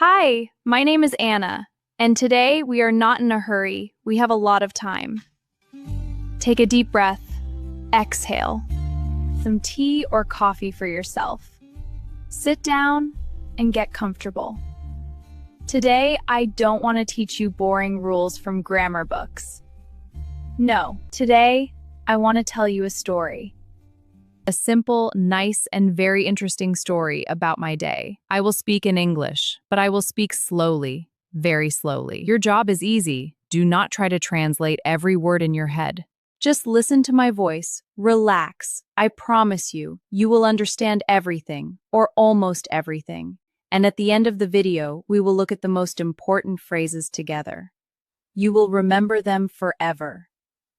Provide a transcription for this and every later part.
Hi, my name is Anna, and today we are not in a hurry. We have a lot of time. Take a deep breath, exhale, some tea or coffee for yourself. Sit down and get comfortable. Today, I don't want to teach you boring rules from grammar books. No, today, I want to tell you a story. A simple, nice, and very interesting story about my day. I will speak in English, but I will speak slowly, very slowly. Your job is easy. Do not try to translate every word in your head. Just listen to my voice, relax. I promise you, you will understand everything, or almost everything. And at the end of the video, we will look at the most important phrases together. You will remember them forever.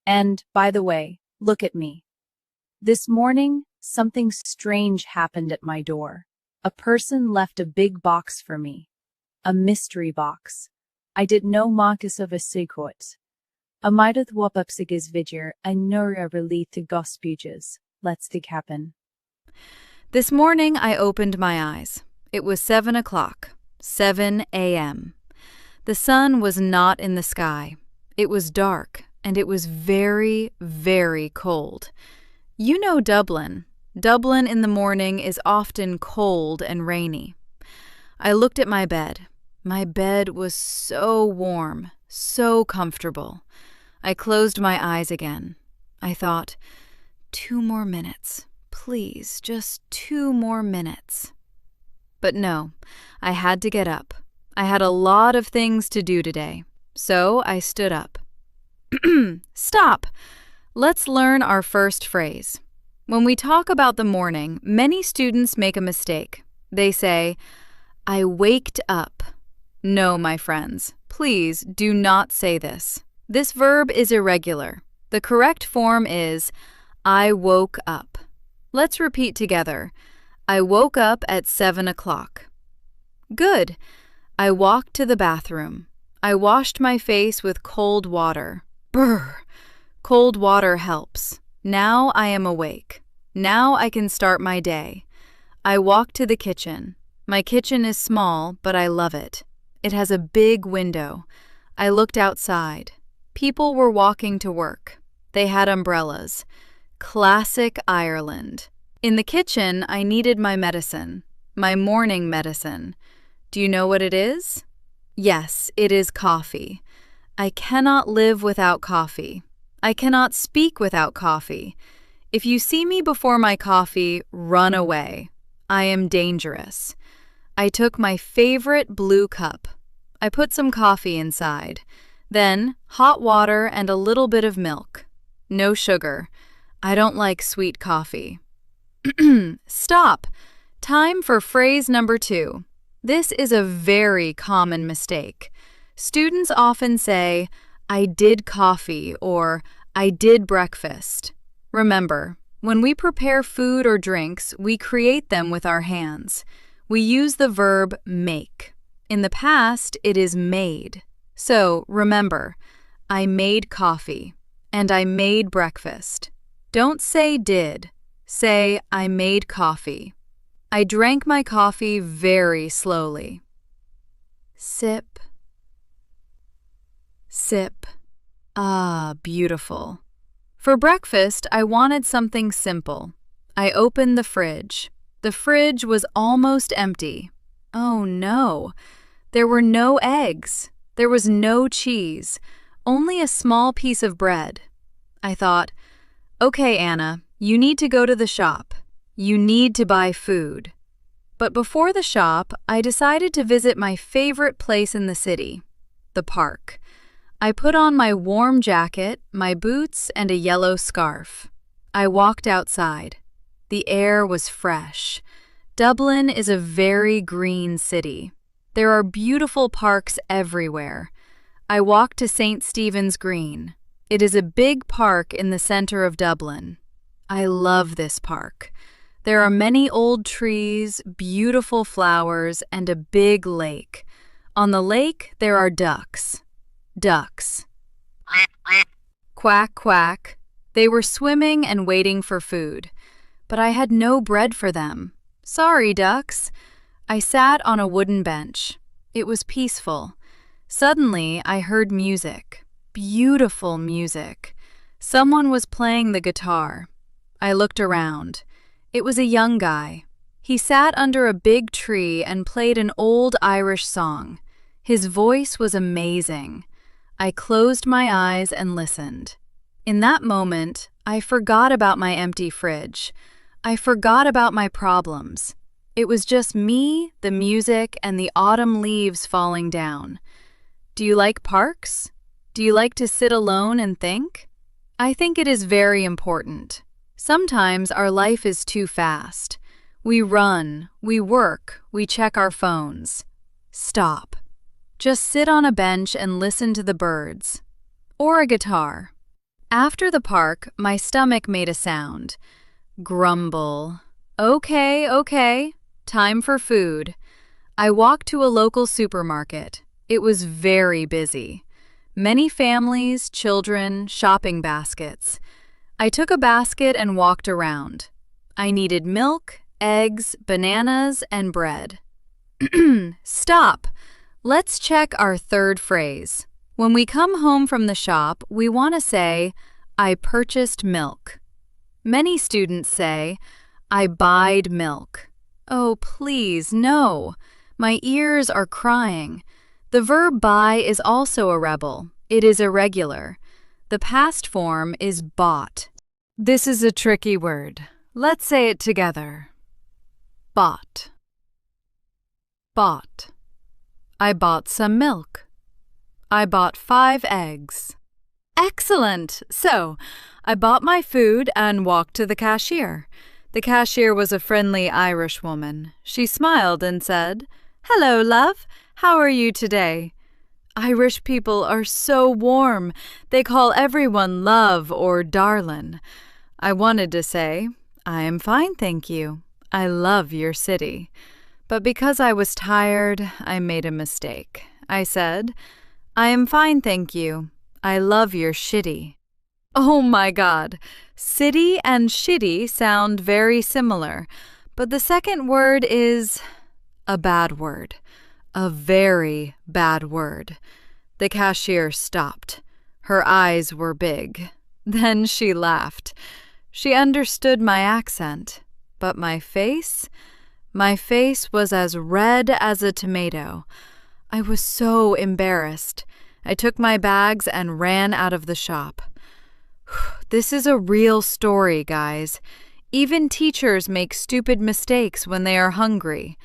And, by the way, look at me. This morning, something strange happened at my door. A person left a big box for me. A mystery box. I did no makas of a secret. Amideth wapapsiges vidjer, I nura relith gospujas. Let's dig happen. This morning I opened my eyes. It was 7 o'clock, 7 a.m. The sun was not in the sky. It was dark, and it was very, very cold. You know Dublin. Dublin in the morning is often cold and rainy. I looked at my bed. My bed was so warm, so comfortable. I closed my eyes again. I thought, 2 more minutes. Please, just 2 more minutes. But no, I had to get up. I had a lot of things to do today, so I stood up. Stop! Let's learn our first phrase. When we talk about the morning, many students make a mistake. They say, I waked up. No, my friends, please do not say this. This verb is irregular. The correct form is, I woke up. Let's repeat together. I woke up at 7 o'clock. Good. I walked to the bathroom. I washed my face with cold water. Brr. Cold water helps. Now I am awake. Now I can start my day. I walked to the kitchen. My kitchen is small, but I love it. It has a big window. I looked outside. People were walking to work. They had umbrellas. Classic Ireland. In the kitchen, I needed my medicine. My morning medicine. Do you know what it is? Yes, it is coffee. I cannot live without coffee. I cannot speak without coffee. If you see me before my coffee, run away. I am dangerous. I took my favorite blue cup. I put some coffee inside. Then, hot water and a little bit of milk. No sugar. I don't like sweet coffee. Stop! Time for phrase number 2. This is a very common mistake. Students often say, I did coffee or I did breakfast. Remember, when we prepare food or drinks, we create them with our hands. We use the verb make. In the past, it is made. So, remember, I made coffee and I made breakfast. Don't say did. Say, I made coffee. I drank my coffee very slowly. Sip. Sip. Ah, beautiful. For breakfast, I wanted something simple. I opened the fridge. The fridge was almost empty. Oh no, there were no eggs. There was no cheese, only a small piece of bread. I thought, okay, Anna, you need to go to the shop. You need to buy food. But before the shop, I decided to visit my favorite place in the city, the park. I put on my warm jacket, my boots, and a yellow scarf. I walked outside. The air was fresh. Dublin is a very green city. There are beautiful parks everywhere. I walked to St. Stephen's Green. It is a big park in the center of Dublin. I love this park. There are many old trees, beautiful flowers, and a big lake. On the lake, there are ducks. Ducks. Quack, quack. They were swimming and waiting for food. But I had no bread for them. Sorry, ducks. I sat on a wooden bench. It was peaceful. Suddenly, I heard music. Beautiful music. Someone was playing the guitar. I looked around. It was a young guy. He sat under a big tree and played an old Irish song. His voice was amazing. I closed my eyes and listened. In that moment, I forgot about my empty fridge. I forgot about my problems. It was just me, the music, and the autumn leaves falling down. Do you like parks? Do you like to sit alone and think? I think it is very important. Sometimes our life is too fast. We run, we work, we check our phones. Stop. Just sit on a bench and listen to the birds. Or a guitar. After the park, my stomach made a sound. Grumble. Okay. Time for food. I walked to a local supermarket. It was very busy. Many families, children, shopping baskets. I took a basket and walked around. I needed milk, eggs, bananas, and bread. Stop! Let's check our third phrase. When we come home from the shop, we want to say, I purchased milk. Many students say, I buyed milk. Oh, please, no. My ears are crying. The verb buy is also a rebel. It is irregular. The past form is bought. This is a tricky word. Let's say it together. Bought. Bought. I bought some milk. I bought 5 eggs. Excellent! So, I bought my food and walked to the cashier. The cashier was a friendly Irish woman. She smiled and said, Hello, love. How are you today? Irish people are so warm. They call everyone love or darlin'. I wanted to say, I am fine, thank you. I love your city. But because I was tired, I made a mistake. I said, I am fine, thank you. I love your shitty. Oh my God! City and shitty sound very similar, but the second word is a bad word. A very bad word. The cashier stopped. Her eyes were big. Then she laughed. She understood my accent, but my face? My face was as red as a tomato. I was so embarrassed. I took my bags and ran out of the shop. This is a real story, guys. Even teachers make stupid mistakes when they are hungry.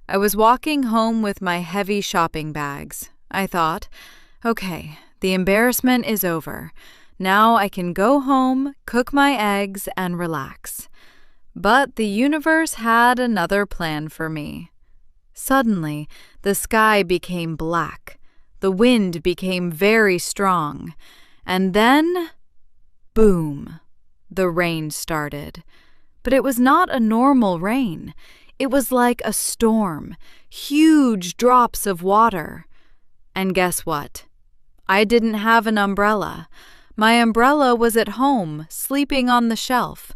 I was walking home with my heavy shopping bags. I thought, okay, the embarrassment is over. Now I can go home, cook my eggs, and relax. But the universe had another plan for me. Suddenly, the sky became black. The wind became very strong. And then, boom, the rain started. But it was not a normal rain. It was like a storm, huge drops of water. And guess what? I didn't have an umbrella. My umbrella was at home, sleeping on the shelf.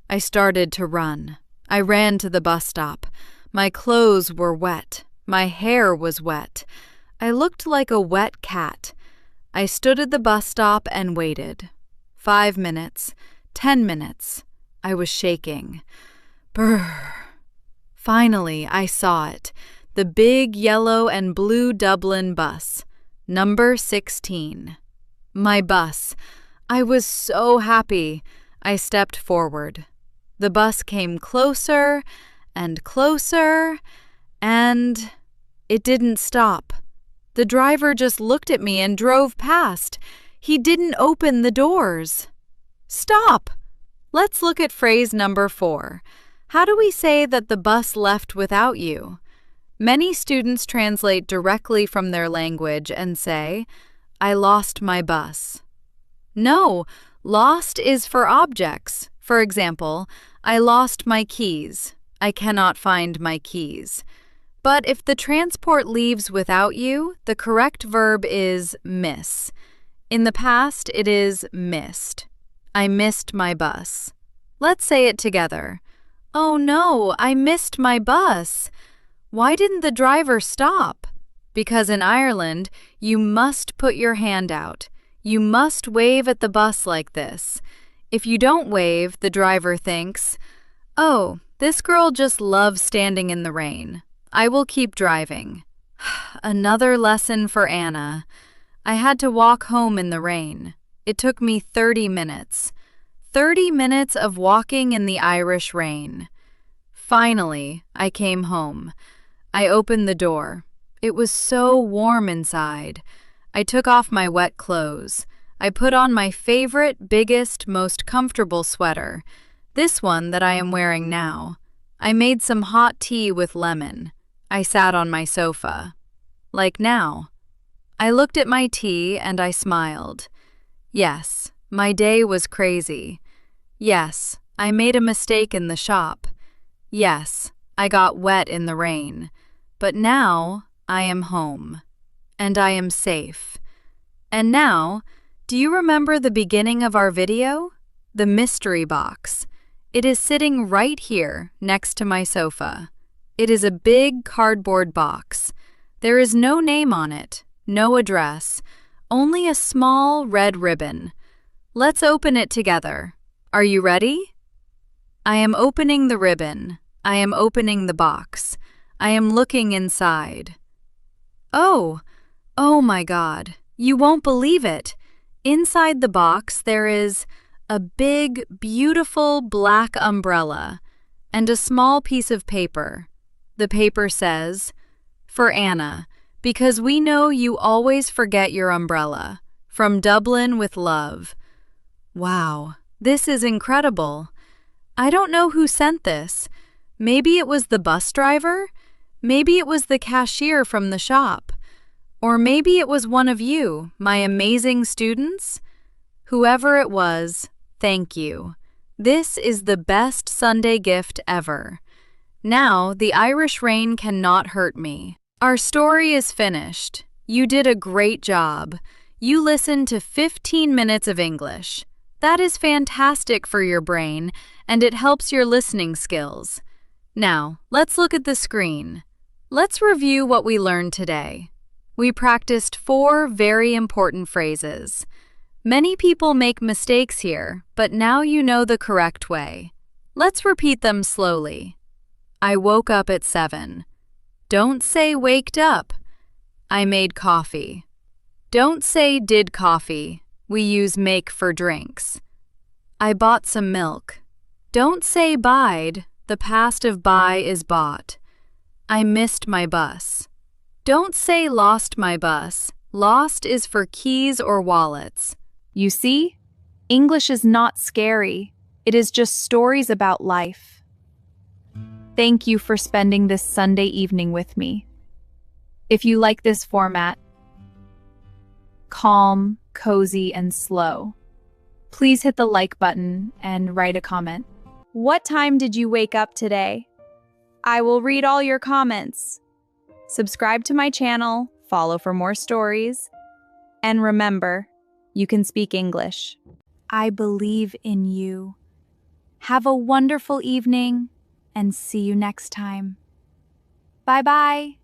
I started to run. I ran to the bus stop. My clothes were wet. My hair was wet. I looked like a wet cat. I stood at the bus stop and waited. 5 minutes, 10 minutes. I was shaking. Brrr. Finally, I saw it. The big yellow and blue Dublin bus. Number 16. My bus. I was so happy. I stepped forward. The bus came closer and closer, and it didn't stop. The driver just looked at me and drove past. He didn't open the doors. Stop! Let's look at phrase number 4. How do we say that the bus left without you? Many students translate directly from their language and say, I lost my bus. No, lost is for objects. For example, I lost my keys. I cannot find my keys. But if the transport leaves without you, the correct verb is miss. In the past, it is missed. I missed my bus. Let's say it together. Oh no, I missed my bus. Why didn't the driver stop? because in Ireland, you must put your hand out. You must wave at the bus like this. If you don't wave, the driver thinks, "Oh, this girl just loves standing in the rain. I will keep driving." Another lesson for Anna. I had to walk home in the rain. It took me 30 minutes. 30 minutes of walking in the Irish rain. Finally, I came home. I opened the door. It was so warm inside. I took off my wet clothes. I put on my favorite, biggest, most comfortable sweater, this one that I am wearing now. I made some hot tea with lemon. I sat on my sofa. Like now. I looked at my tea and I smiled. Yes, my day was crazy. Yes, I made a mistake in the shop. Yes, I got wet in the rain. But now I am home. And I am safe. And now, do you remember the beginning of our video? The mystery box. It is sitting right here next to my sofa. It is a big cardboard box. There is no name on it, no address, only a small red ribbon. Let's open it together. Are you ready? I am opening the ribbon. I am opening the box. I am looking inside. Oh my God, you won't believe it. Inside the box there is a big, beautiful black umbrella and a small piece of paper. The paper says, "For Anna, because we know you always forget your umbrella. From Dublin with love." Wow, this is incredible. I don't know who sent this. Maybe it was the bus driver? Maybe it was the cashier from the shop. Or maybe it was one of you, my amazing students? Whoever it was, thank you. This is the best Sunday gift ever. Now, the Irish rain cannot hurt me. Our story is finished. You did a great job. You listened to 15 minutes of English. That is fantastic for your brain, and it helps your listening skills. Now, let's look at the screen. Let's review what we learned today. We practiced 4 very important phrases. Many people make mistakes here, but now you know the correct way. Let's repeat them slowly. I woke up at 7. Don't say waked up. I made coffee. Don't say did coffee. We use make for drinks. I bought some milk. Don't say buyed. The past of buy is bought. I missed my bus. Don't say lost my bus. Lost is for keys or wallets. You see, English is not scary. It is just stories about life. Thank you for spending this Sunday evening with me. If you like this format, calm, cozy, and slow, please hit the like button and write a comment. What time did you wake up today? I will read all your comments. Subscribe to my channel, follow for more stories, and remember, you can speak English. I believe in you. Have a wonderful evening, and see you next time. Bye-bye.